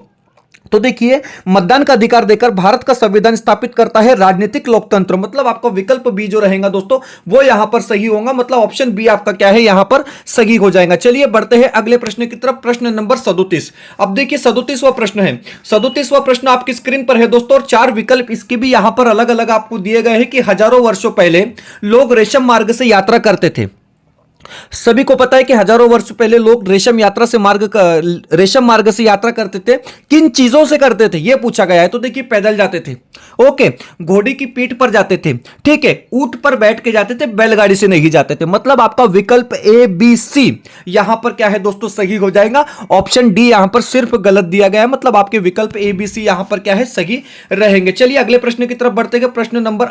तो देखिए मतदान का अधिकार देकर भारत का संविधान स्थापित करता है राजनीतिक लोकतंत्र, मतलब आपका विकल्प बी जो रहेगा दोस्तों वो यहां पर सही होगा, मतलब ऑप्शन बी आपका क्या है, यहां पर सही हो जाएगा। चलिए बढ़ते हैं अगले प्रश्न की तरफ, प्रश्न नंबर 37। अब देखिए 37वां प्रश्न है। 37वां प्रश्न आपकी स्क्रीन पर है दोस्तों, और 4 विकल्प इसके भी यहां पर अलग अलग आपको दिए गए हैं कि हजारों वर्षों पहले लोग रेशम मार्ग से यात्रा करते थे। सभी को पता है कि हजारों वर्ष पहले लोग रेशम मार्ग से यात्रा करते थे। किन चीजों से करते थे यह पूछा गया है। तो देखिए पैदल जाते थे, ओके, घोड़े की पीठ पर जाते थे, ठीक है, ऊंट पर बैठ के जाते थे, बैलगाड़ी से नहीं जाते थे। मतलब आपका विकल्प ए बी सी यहां पर क्या है दोस्तों, सही हो जाएगा। ऑप्शन डी यहां पर सिर्फ गलत दिया गया है, मतलब आपके विकल्प ए बी सी यहां पर क्या है, सही रहेंगे। चलिए अगले प्रश्न की तरफ बढ़ते हैं, प्रश्न नंबर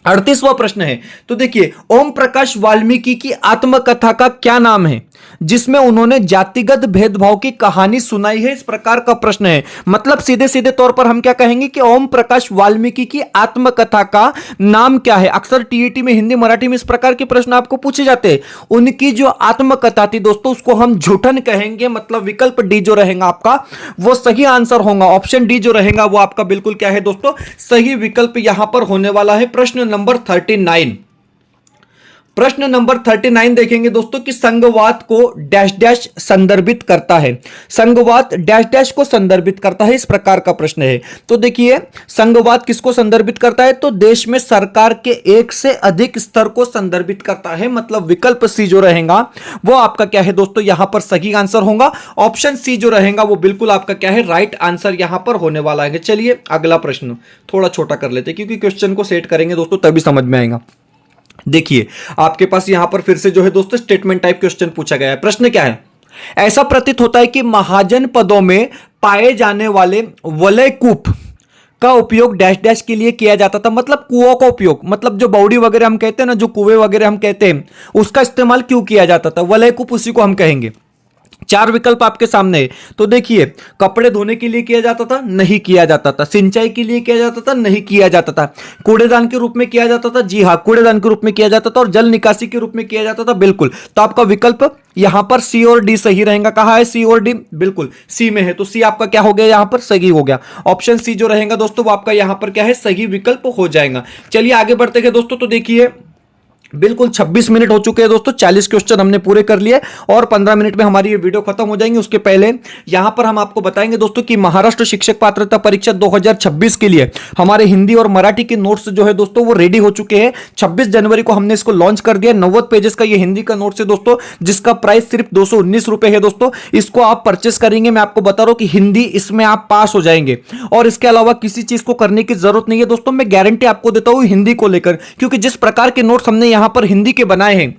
38वां प्रश्न है। तो देखिए ओम प्रकाश वाल्मीकि की आत्मकथा का क्या नाम है जिसमें उन्होंने जातिगत भेदभाव की कहानी सुनाई है? इस प्रकार का प्रश्न है। मतलब सीधे सीधे तौर पर हम क्या कहेंगे कि ओम प्रकाश वाल्मीकि की आत्मकथा का नाम क्या है। अक्सर टीईटी में हिंदी मराठी में इस प्रकार के प्रश्न आपको पूछे जाते हैं। उनकी जो आत्मकथा थी दोस्तों उसको हम झूठन कहेंगे, मतलब विकल्प डी जो रहेगा आपका वो सही आंसर होगा। ऑप्शन डी जो रहेगा वो आपका बिल्कुल क्या है दोस्तों, सही विकल्प यहां पर होने वाला है। प्रश्न नंबर 39, प्रश्न नंबर 39 देखेंगे दोस्तों कि संघवाद को डैश डैश संदर्भित करता है। संघवाद डैश डैश को संदर्भित करता है, इस प्रकार का प्रश्न है। तो देखिए संघवाद किसको संदर्भित करता है, तो देश में सरकार के एक से अधिक स्तर को संदर्भित करता है। मतलब विकल्प सी जो रहेगा वो आपका क्या है दोस्तों, यहां पर सही आंसर होगा। ऑप्शन सी जो रहेगा वो बिल्कुल आपका क्या है, राइट आंसर यहां पर होने वाला है। चलिए अगला प्रश्न थोड़ा छोटा कर लेते हैं क्योंकि क्वेश्चन को सेट करेंगे दोस्तों तभी समझ में आएगा। देखिए आपके पास यहां पर फिर से जो है दोस्तों स्टेटमेंट टाइप क्वेश्चन पूछा गया है। प्रश्न क्या है, ऐसा प्रतीत होता है कि महाजन पदों में पाए जाने वाले वलय कूप का उपयोग डैश डैश के लिए किया जाता था। मतलब कुओं का उपयोग, मतलब जो बावड़ी वगैरह हम कहते हैं ना, जो कुएं वगैरह हम कहते हैं, उसका इस्तेमाल क्यों किया जाता था? वलय कूप उसी को हम कहेंगे। 4 विकल्प आपके सामने है। तो देखिए कपड़े धोने के लिए किया जाता था, नहीं किया जाता था। सिंचाई के लिए किया जाता था, नहीं किया जाता था। कूड़ेदान के रूप में किया जाता था, जी हां कूड़ेदान के रूप में किया जाता था। और जल निकासी के रूप में किया जाता था, बिल्कुल। तो आपका विकल्प यहां पर सी और डी सही रहेगा। कहां है सी और डी, बिल्कुल सी में है। तो सी आपका क्या हो गया, यहां पर सही हो गया। ऑप्शन सी जो रहेगा दोस्तों वो आपका यहां पर क्या है, सही विकल्प हो जाएगा। चलिए आगे बढ़ते हैं दोस्तों। तो देखिए बिल्कुल 26 मिनट हो चुके हैं दोस्तों, 40 क्वेश्चन हमने पूरे कर लिए और 15 मिनट में हमारी ये वीडियो खत्म हो जाएंगी। उसके पहले यहां पर हम आपको बताएंगे दोस्तों कि महाराष्ट्र शिक्षक पात्रता परीक्षा 2026 के लिए हमारे हिंदी और मराठी के नोट्स जो है दोस्तों वो रेडी हो चुके हैं। 26 जनवरी को हमने इसको लॉन्च कर दिया। 90 पेजेस का ये हिंदी का नोट्स है दोस्तों, जिसका प्राइस सिर्फ 219 रुपए है दोस्तों। इसको आप परचेस करेंगे, मैं आपको बता रहा हूं कि हिंदी इसमें आप पास हो जाएंगे और इसके अलावा किसी चीज को करने की जरूरत नहीं है दोस्तों। मैं गारंटी आपको देता हूं हिंदी को लेकर, क्योंकि जिस प्रकार के नोट्स हमने यहां पर हिंदी के बनाए हैं,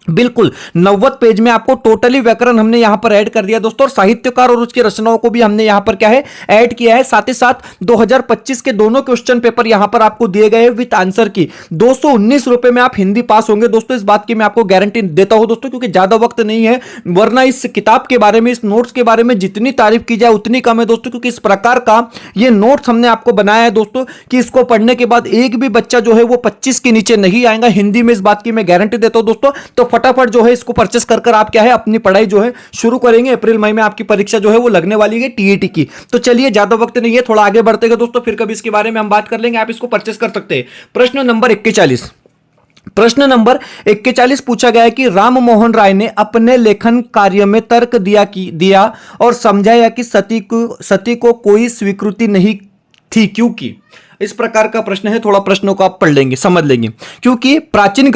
बिल्कुल 90 पेज में आपको टोटली व्याकरण हमने यहां पर ऐड कर दिया दोस्तों। और साहित्यकार और उसकी रचनाओं को भी हमने यहां पर क्या है, ऐड किया है। साथ ही साथ 2025 के दोनों क्वेश्चन पेपर यहां पर आपको दिए गए विद आंसर की। 219 रुपए में आप हिंदी पास होंगे दोस्तों, इस बात की मैं आपको गारंटी देता हूं दोस्तों, क्योंकि ज्यादा वक्त नहीं है। वरना इस किताब के बारे में, इस नोट्स के बारे में जितनी तारीफ की जाए उतनी कम है दोस्तों, क्योंकि इस प्रकार का ये नोट्स हमने आपको बनाया है दोस्तों कि इसको पढ़ने के बाद एक भी बच्चा जो है वो 25 के नीचे नहीं आएगा हिंदी में, इस बात की मैं गारंटी देता हूं दोस्तों। तो फटाफट जो है इसको परचेस कर आप क्या है अपनी पढ़ाई जो है शुरू करेंगे। अप्रैल मई में आपकी परीक्षा जो है वो लगने वाली है टीईटी की। तो चलिए ज्यादा वक्त नहीं है, थोड़ा आगे बढ़ते हैं दोस्तों, फिर कभी इसके बारे में हम बात कर लेंगे। आप इसको परचेस कर सकते हैं। प्रश्न नंबर 41, प्रश्न नंबर 41 पूछा गया है कि राम मोहन राय ने अपने लेखन कार्य में तर्क दिया और समझाया कि सती को कोई स्वीकृति नहीं थी, क्योंकि इस प्रकार का प्रश्न है। थोड़ा प्रश्नों को आप पढ़ लेंगे, समझ लेंगे, क्योंकि प्राचीन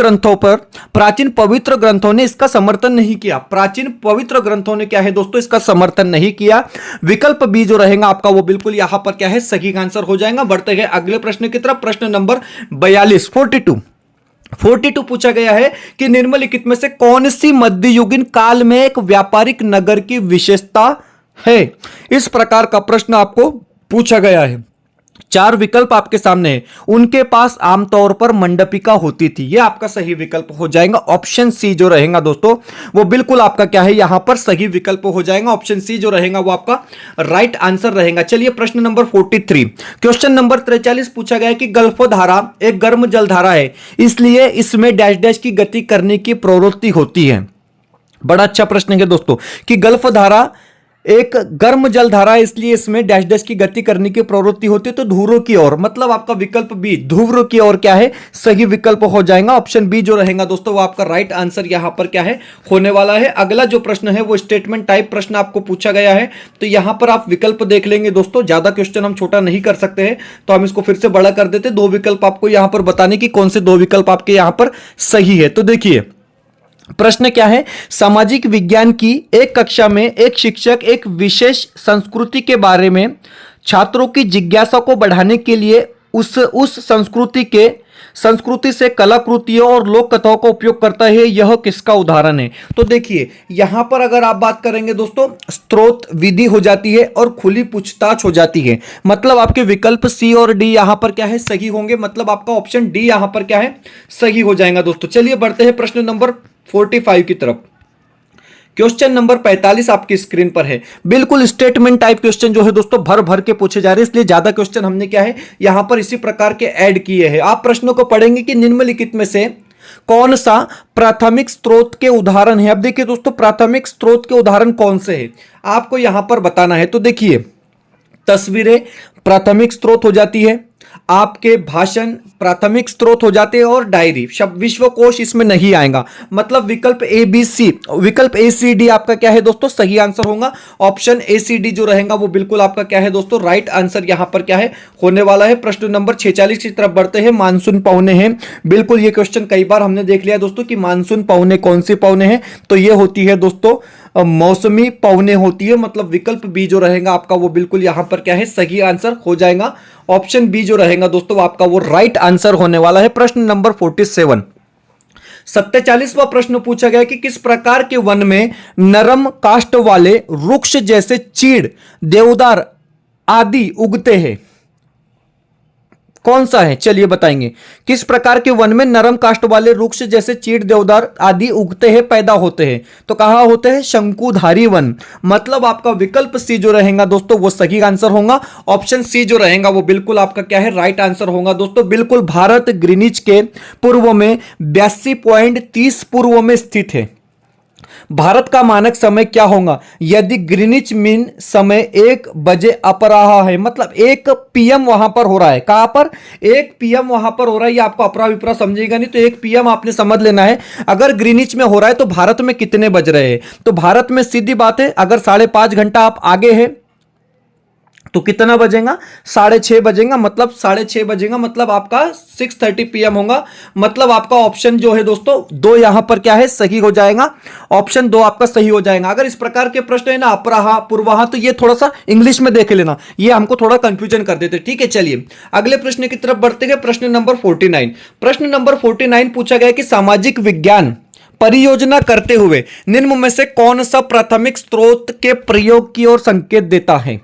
पवित्र ग्रंथों ने इसका समर्थन नहीं किया। प्राचीन पवित्र ग्रंथों ने क्या है दोस्तों, इसका समर्थन नहीं किया। विकल्प बी जो रहेगा आपका वो बिल्कुल यहां पर क्या है, सही आंसर हो जाएगा। बढ़ते हैं अगले प्रश्न की तरफ। प्रश्न नंबर 42, 42 42 पूछा गया है कि निम्नलिखित में से कौन सी मध्ययुगीन काल में एक व्यापारिक नगर की विशेषता है। इस प्रकार का प्रश्न आपको पूछा गया है। चार विकल्प आपके सामने है। उनके पास आमतौर पर मंडपिका होती थी, यह आपका सही विकल्प हो जाएगा। ऑप्शन सी जो रहेगा दोस्तों वो बिल्कुल आपका क्या है, यहां पर सही विकल्प हो जाएगा। ऑप्शन सी जो रहेगा वो आपका राइट आंसर रहेगा। चलिए प्रश्न नंबर 43, क्वेश्चन नंबर 43 पूछा गया है कि गल्फ धारा एक गर्म जलधारा है, इसलिए इसमें डैश डैश की गति करने की प्रवृत्ति होती है। बड़ा अच्छा प्रश्न है दोस्तों कि गल्फ धारा एक गर्म जल धारा है, इसलिए इसमें डैश डैश की गति करने की प्रवृत्ति होती है। तो ध्रुव की ओर, मतलब आपका विकल्प बी ध्रुव की ओर क्या है, सही विकल्प हो जाएगा। ऑप्शन बी जो रहेगा दोस्तों वो आपका राइट आंसर यहां पर क्या है, होने वाला है। अगला जो प्रश्न है वो स्टेटमेंट टाइप प्रश्न आपको पूछा गया है, तो यहां पर आप विकल्प देख लेंगे दोस्तों। ज्यादा क्वेश्चन हम छोटा नहीं कर सकते हैं, तो हम इसको फिर से बड़ा कर देते। दो विकल्प आपको यहां पर बताने की कौन से दो विकल्प आपके यहां पर सही है। तो देखिए प्रश्न क्या है, सामाजिक विज्ञान की एक कक्षा में एक शिक्षक एक विशेष संस्कृति के बारे में छात्रों की जिज्ञासा को बढ़ाने के लिए उस संस्कृति से कलाकृतियों और लोक कथाओं का उपयोग करता है। यह किसका उदाहरण है। तो देखिए यहां पर अगर आप बात करेंगे दोस्तों, स्रोत विधि हो जाती है और खुली पूछताछ हो जाती है। मतलब आपके विकल्प सी और डी यहां पर क्या है, सही होंगे। मतलब आपका ऑप्शन डी यहां पर क्या है, सही हो जाएगा दोस्तों। चलिए बढ़ते हैं प्रश्न नंबर 45 की तरफ। क्वेश्चन नंबर 45 आपकी स्क्रीन पर है। बिल्कुल स्टेटमेंट टाइप क्वेश्चन जो है दोस्तों भर भर के पूछे जा रहे हैं, इसलिए ज्यादा क्वेश्चन हमने क्या है यहां पर इसी प्रकार के ऐड किए हैं। आप प्रश्नों को पढ़ेंगे कि निम्नलिखित में से कौन सा प्राथमिक स्रोत के उदाहरण है। अब देखिए दोस्तों प्राथमिक स्रोत के उदाहरण कौन से हैं आपको यहां पर बताना है। तो देखिए तस्वीरें प्राथमिक स्रोत हो जाती है, आपके भाषण प्राथमिक स्रोत हो जाते हैं, और डायरी शब्द विश्वकोश इसमें नहीं आएगा। मतलब विकल्प ए बी सी, विकल्प ए सी डी आपका क्या है दोस्तों, सही आंसर होगा। ऑप्शन ए सी डी जो रहेगा वो बिल्कुल आपका क्या है दोस्तों, राइट आंसर यहां पर क्या है होने वाला है। प्रश्न नंबर 46 की तरफ बढ़ते हैं। मानसून पौने हैं, बिल्कुल ये क्वेश्चन कई बार हमने देख लिया दोस्तों कि मानसून पौने कौन सी पौने हैं, तो ये होती है दोस्तों मौसमी पौने होती है। मतलब विकल्प बी जो रहेगा आपका वो बिल्कुल यहां पर क्या है, सही आंसर हो जाएगा। ऑप्शन बी जो रहेगा दोस्तों आपका वो राइट आंसर होने वाला है। प्रश्न नंबर 47, 47वां प्रश्न पूछा गया कि किस प्रकार के वन में नरम काष्ठ वाले वृक्ष जैसे चीड़, देवदार आदि उगते हैं। कौन सा है, चलिए बताएंगे। किस प्रकार के वन में नरम काष्ठ वाले वृक्ष जैसे चीड़, देवदार आदि उगते हैं, पैदा होते हैं। तो कहां होते हैं, शंकुधारी वन। मतलब आपका विकल्प सी जो रहेगा दोस्तों वो सही आंसर होगा। ऑप्शन सी जो रहेगा वो बिल्कुल आपका क्या है, राइट आंसर होगा दोस्तों। बिल्कुल भारत ग्रीनिच के पूर्व में 82.30 पूर्व में स्थित है। भारत का मानक समय क्या होगा यदि ग्रीनिच मीन समय 1 बजे अपराह है। मतलब 1 PM वहां पर हो रहा है। कहां पर, 1 PM वहां पर हो रहा है। ये आपको अपरा विपरा समझेगा नहीं, तो 1 PM आपने समझ लेना है। अगर ग्रीनिच में हो रहा है तो भारत में कितने बज रहे हैं। तो भारत में सीधी बात है, अगर 5.5 घंटा आप आगे है तो कितना बजेगा, 6:30 बजेगा। मतलब 6:30 बजेगा, मतलब आपका 6:30 PM होगा। मतलब आपका ऑप्शन जो है दोस्तों 2 यहां पर क्या है, सही हो जाएगा। ऑप्शन 2 आपका सही हो जाएगा। अगर इस प्रकार के प्रश्न है ना, अपराहा पूर्वाहा, तो ये थोड़ा सा इंग्लिश में देख लेना, ये हमको थोड़ा कंफ्यूजन कर देते। ठीक है, चलिए अगले प्रश्न की तरफ बढ़ते हैं। प्रश्न नंबर 49, प्रश्न नंबर 49 पूछा गया कि सामाजिक विज्ञान परियोजना करते हुए निम्न में से कौन सा प्राथमिक स्रोत के प्रयोग की ओर संकेत देता है।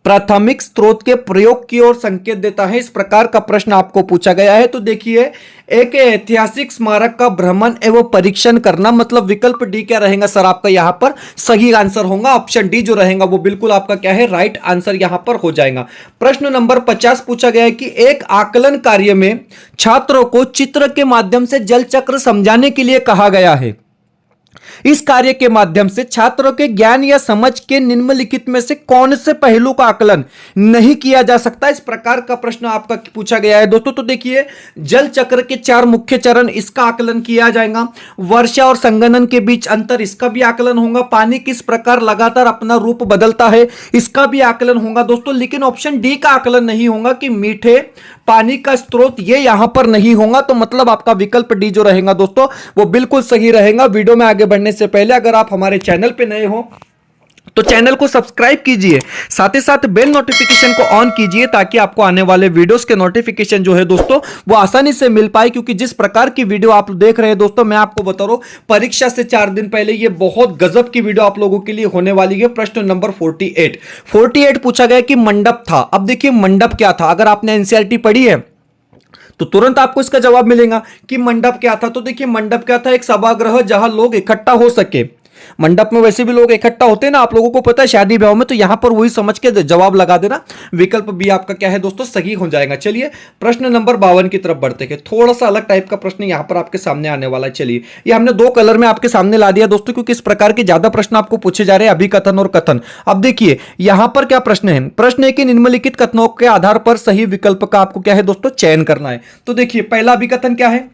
प्राथमिक स्रोत के प्रयोग की ओर संकेत देता है, इस प्रकार का प्रश्न आपको पूछा गया है। तो देखिए एक ऐतिहासिक स्मारक का भ्रमण एवं परीक्षण करना। मतलब विकल्प डी क्या रहेगा सर आपका यहां पर सही आंसर होगा। ऑप्शन डी जो रहेगा वो बिल्कुल आपका क्या है, राइट आंसर यहां पर हो जाएगा। प्रश्न नंबर 50 पूछा गया है कि एक आकलन कार्य में छात्रों को चित्र के माध्यम से जल चक्र समझाने के लिए कहा गया है। इस कार्य के माध्यम से छात्रों के ज्ञान या समझ के निम्नलिखित में से कौन से पहलू का आकलन नहीं किया जा सकता। इस प्रकार का प्रश्न आपका पूछा गया है दोस्तों। तो देखिए जल चक्र के 4 मुख्य चरण, इसका आकलन किया जाएगा। वर्षा और संघनन के बीच अंतर, इसका भी आकलन होगा। पानी किस प्रकार लगातार अपना रूप बदलता है, इसका भी आकलन होगा दोस्तों। लेकिन ऑप्शन डी का आकलन नहीं होगा कि मीठे पानी का स्रोत, ये यहां पर नहीं होगा। तो मतलब आपका विकल्प डी जो रहेगा दोस्तों वो बिल्कुल सही रहेगा। वीडियो में आगे बढ़ने से पहले अगर आप हमारे चैनल पे नए हो तो चैनल को सब्सक्राइब कीजिए, साथ ही साथ बेल नोटिफिकेशन को ऑन कीजिए ताकि आपको आने वाले वीडियोस के नोटिफिकेशन जो है दोस्तों वो आसानी से मिल पाए। क्योंकि जिस प्रकार की वीडियो आप देख रहे हैं दोस्तों, मैं आपको बता रहा हूं परीक्षा से 4 दिन पहले ये बहुत गजब की वीडियो आप लोगों के लिए होने वाली है। प्रश्न नंबर 48 पूछा गया कि मंडप था। अब देखिए मंडप क्या था, अगर आपने एनसीईआरटी पढ़ी है तो तुरंत आपको इसका जवाब मिलेगा कि मंडप क्या था। तो देखिए मंडप क्या था, एक सभागृह जहां लोग इकट्ठा हो सके। मंडप में वैसे भी लोग इकट्ठा होते हैं ना, आप लोगों को पता है शादी ब्याह में, तो यहां पर वही समझ के जवाब लगा देना। विकल्प बी आपका क्या है दोस्तों, सही हो जाएगा। चलिए प्रश्न नंबर 52 की तरफ बढ़ते हैं। थोड़ा सा अलग टाइप का प्रश्न यहां पर आपके सामने आने वाला है। चलिए ये हमने 2 कलर में आपके सामने ला दिया दोस्तों, क्योंकि इस प्रकार के ज्यादा प्रश्न आपको पूछे जा रहे हैं, अभिकथन और कथन। अब देखिए यहां पर क्या प्रश्न है, प्रश्न है कि निम्नलिखित कथनों के आधार पर सही विकल्प का आपको क्या है दोस्तों चयन करना है। तो देखिए पहला अभिकथन क्या है,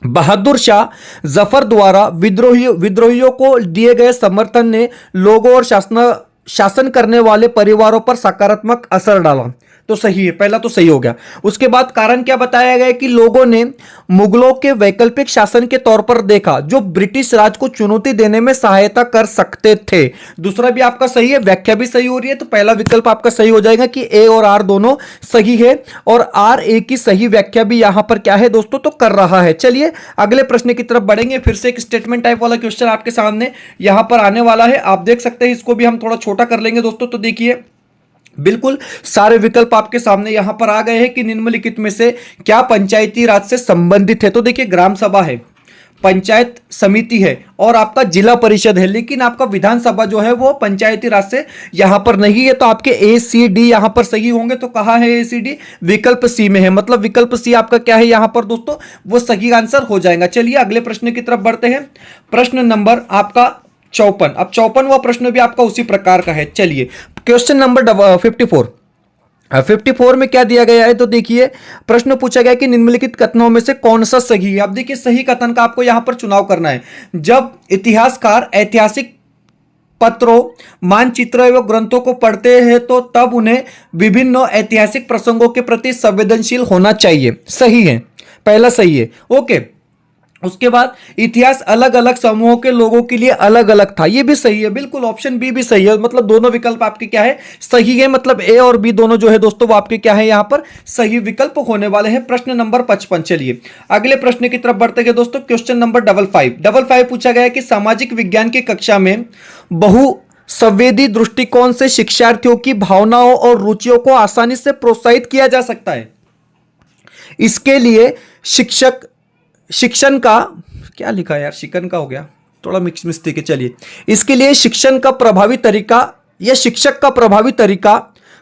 बहादुर शाह जफर द्वारा विद्रोहियों को दिए गए समर्थन ने लोगों और शासन करने वाले परिवारों पर सकारात्मक असर डाला। तो सही है, पहला तो सही हो गया। उसके बाद कारण क्या बताया गया कि लोगों ने मुगलों के वैकल्पिक शासन के तौर पर देखा जो ब्रिटिश राज को चुनौती देने में सहायता कर सकते थे। दूसरा भी आपका सही है, व्याख्या भी सही हो रही है, तो पहला विकल्प आपका सही हो जाएगा कि ए और आर दोनों सही है, और आर ए की सही व्याख्या भी यहां पर क्या है दोस्तों तो कर रहा है। चलिए अगले प्रश्न की तरफ बढ़ेंगे। फिर से एक स्टेटमेंट टाइप वाला क्वेश्चन आपके सामने यहां पर आने वाला है, आप देख सकते हैं। इसको भी हम थोड़ा छोटा कर लेंगे दोस्तों। तो देखिए बिल्कुल सारे विकल्प आपके सामने यहां पर आ गए हैं कि निम्नलिखित में से क्या पंचायती राज से संबंधित है। तो देखिए ग्राम सभा है, पंचायत समिति है और आपका जिला परिषद है, लेकिन आपका विधानसभा जो है वो पंचायती राज से यहां पर नहीं है। तो आपके ए सी डी यहां पर सही होंगे। तो कहां है ए सी डी, विकल्प सी में है, मतलब विकल्प सी आपका क्या है यहां पर दोस्तों वो सही आंसर हो जाएगा। चलिए अगले प्रश्न की तरफ बढ़ते हैं। प्रश्न नंबर आपका 54। अब 54वां प्रश्न भी आपका उसी प्रकार का है। चलिए क्वेश्चन नंबर 54 में क्या दिया गया है, तो देखिए प्रश्न पूछा गया कि निम्नलिखित कथनों में से कौन सा सही है। अब देखिए सही कथन का आपको यहां पर चुनाव करना है। जब इतिहासकार ऐतिहासिक पत्रों, मानचित्र एवं ग्रंथों को पढ़ते हैं तो तब उन्हें विभिन्न ऐतिहासिक प्रसंगों के प्रति संवेदनशील होना चाहिए। सही है, पहला सही है। ओके, उसके बाद इतिहास अलग अलग समूहों के लोगों के लिए अलग अलग था, ये भी सही है। बिल्कुल ऑप्शन बी भी सही है, मतलब दोनों विकल्प आपके क्या है सही है, मतलब ए और बी दोनों जो है दोस्तों वो आपके क्या है यहां पर सही विकल्प होने वाले हैं। प्रश्न नंबर 55। चलिए अगले प्रश्न की तरफ बढ़ते हैं दोस्तों। क्वेश्चन नंबर 55 पूछा गया कि सामाजिक विज्ञान की कक्षा में बहु संवेदी दृष्टिकोण से शिक्षार्थियों की भावनाओं और रुचियों को आसानी से प्रोत्साहित किया जा सकता है। इसके लिए शिक्षण का क्या लिखा है यार, शिक्षण का हो गया, थोड़ा मिक्स मिस्टेक है। चलिए इसके लिए शिक्षण का प्रभावी तरीका या शिक्षक का प्रभावी तरीका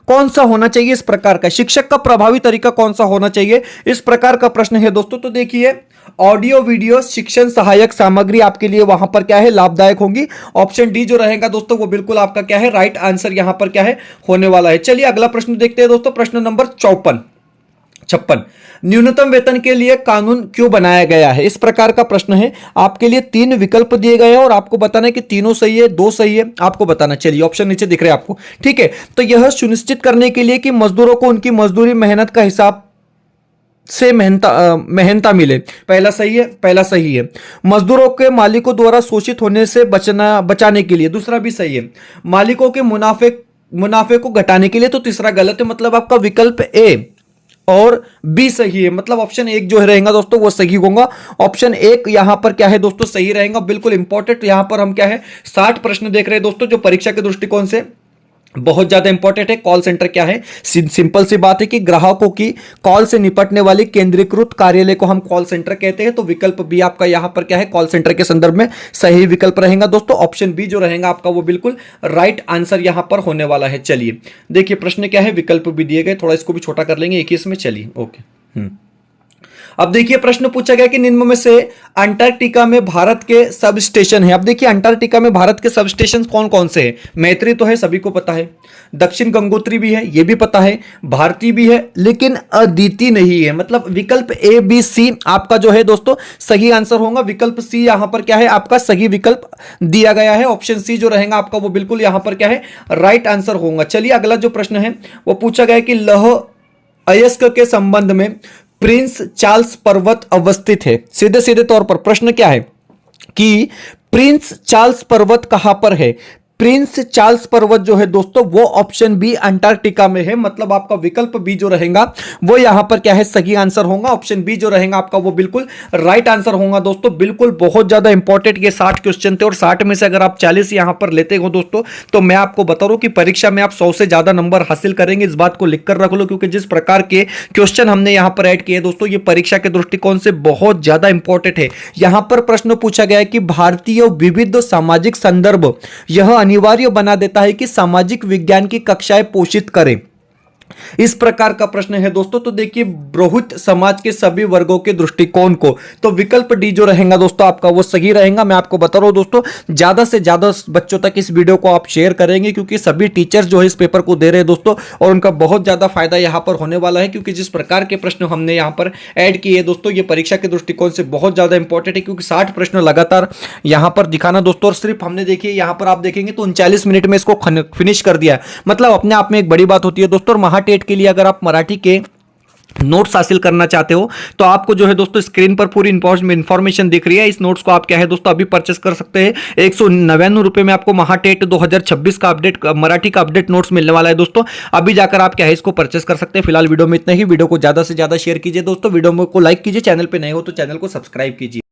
कौन सा होना चाहिए, इस प्रकार का शिक्षक का प्रभावी तरीका कौन सा होना चाहिए, इस प्रकार का प्रश्न है दोस्तों। तो देखिए ऑडियो वीडियो शिक्षण सहायक सामग्री आपके लिए वहां पर क्या है लाभदायक होंगी। ऑप्शन डी जो रहेगा दोस्तों वो बिल्कुल आपका क्या है राइट आंसर यहां पर क्या है होने वाला है। चलिए अगला प्रश्न देखते हैं दोस्तों। प्रश्न नंबर 56। न्यूनतम वेतन के लिए कानून क्यों बनाया गया है, इस प्रकार का प्रश्न है। आपके लिए 3 विकल्प दिए गए हैं और आपको बताना है कि तीनों सही है, 2 सही है, आपको बताना। चलिए ऑप्शन नीचे दिख रहे हैं आपको, ठीक है। तो यह सुनिश्चित करने के लिए कि मजदूरों को उनकी मजदूरी मेहनत का हिसाब से मेहनता मिले, पहला सही है, पहला सही है। मजदूरों के मालिकों द्वारा शोषित होने से बचाने के लिए, दूसरा भी सही है। मालिकों के मुनाफे को घटाने के लिए, तो तीसरा गलत है, मतलब आपका विकल्प ए और बी सही है, मतलब ऑप्शन 1 जो रहेगा दोस्तों वो सही होगा। ऑप्शन 1 यहां पर क्या है दोस्तों सही रहेगा, बिल्कुल इंपॉर्टेंट। यहां पर हम क्या है 60 प्रश्न देख रहे हैं दोस्तों जो परीक्षा के दृष्टिकोण से बहुत ज्यादा इंपॉर्टेंट है। कॉल सेंटर क्या है, सिंपल सी बात है कि ग्राहकों की कॉल से निपटने वाली केंद्रीकृत कार्यालय को हम कॉल सेंटर कहते हैं। तो विकल्प बी आपका यहां पर क्या है कॉल सेंटर के संदर्भ में सही विकल्प रहेगा दोस्तों। ऑप्शन बी जो रहेगा आपका वो बिल्कुल राइट आंसर यहां पर होने वाला है। चलिए देखिए प्रश्न क्या है, विकल्प भी दिए गए, थोड़ा इसको भी छोटा कर लेंगे 21 में। चलिए ओके। अब देखिए प्रश्न पूछा गया कि निम्न में से अंटार्कटिका में भारत के सब स्टेशन है। अब देखिए अंटार्कटिका में भारत के सब स्टेशन कौन कौन से हैं। मैत्री तो है, सभी को पता है। दक्षिण गंगोत्री भी है, ये भी पता है। भारती भी है, लेकिन अदिति नहीं है। मतलब विकल्प ए बी सी आपका जो है दोस्तों सही आंसर होगा। विकल्प सी यहां पर क्या है आपका सही विकल्प दिया गया है। ऑप्शन सी जो रहेगा आपका वो बिल्कुल यहां पर क्या है राइट आंसर होगा। चलिए अगला जो प्रश्न है वो पूछा गया कि लौह अयस्क के संबंध में प्रिंस चार्ल्स पर्वत अवस्थित है। सीधे सीधे तौर पर प्रश्न क्या है कि प्रिंस चार्ल्स पर्वत कहां पर है। प्रिंस चार्ल्स पर्वत जो है दोस्तों वो ऑप्शन बी अंटार्कटिका में है। मतलब आपका विकल्प बी जो रहेगा वो यहां पर क्या है, सही आंसर होगा। ऑप्शन बी जो रहेगा आपका वो बिल्कुल राइट आंसर होगा दोस्तों। बिल्कुल बहुत ज्यादा इंपॉर्टेंट ये 60 क्वेश्चन थे और 60 में से अगर आप 40 यहां पर लेते हो दोस्तों तो मैं आपको बता रहा हूं कि परीक्षा में आप 100 से ज्यादा नंबर हासिल करेंगे। इस बात को लिखकर रख लो, क्योंकि जिस प्रकार के क्वेश्चन हमने यहां पर ऐड किए दोस्तों ये परीक्षा के दृष्टिकोण से बहुत ज्यादा इंपॉर्टेंट है। यहां पर प्रश्न पूछा गया है कि भारतीय विविध सामाजिक संदर्भ यह अनिवार्य बना देता है कि सामाजिक विज्ञान की कक्षाएं पोषित करें। इस प्रकार का प्रश्न है दोस्तों। तो देखिए बहुत समाज के सभी वर्गों के दृष्टिकोण को, तो विकल्प डी जो रहेगा दोस्तों आपका वो सही रहेगा। मैं आपको बता रहा हूं दोस्तों ज्यादा से ज्यादा बच्चों तक इस वीडियो को आप शेयर करेंगे, क्योंकि सभी टीचर्स जो है इस पेपर को दे रहे हैं दोस्तों और उनका बहुत ज्यादा फायदा यहां पर होने वाला है। क्योंकि जिस प्रकार के प्रश्न हमने यहां पर ऐड किए दोस्तों ये परीक्षा के दृष्टिकोण से बहुत ज्यादा इंपॉर्टेंट है, क्योंकि 60 प्रश्न लगातार यहां पर दिखाना दोस्तों। और सिर्फ हमने देखिए यहां पर आप देखेंगे तो 39 मिनट में इसको फिनिश कर दिया है। मतलब अपने आप में एक बड़ी बात होती है दोस्तों। और महाटेट के लिए अगर आप मराठी के नोट्स हासिल करना चाहते हो तो आपको जो है दोस्तों स्क्रीन पर पूरी इंफॉर्मेशन दिख रही है। इस नोट्स को आप क्या है दोस्तों अभी परचेस कर सकते हैं। 199 रुपए में आपको महाटेट 2026 का अपडेट मराठी का अपडेट नोट्स मिलने वाला है दोस्तों। अभी जाकर आप क्या है इसको परचेस कर सकते हैं। फिलहाल वीडियो में इतना ही। वीडियो को ज्यादा से ज्यादा शेयर कीजिए दोस्तों। वीडियो को लाइक कीजिए। चैनल पर नए हो तो चैनल को सब्सक्राइब कीजिए।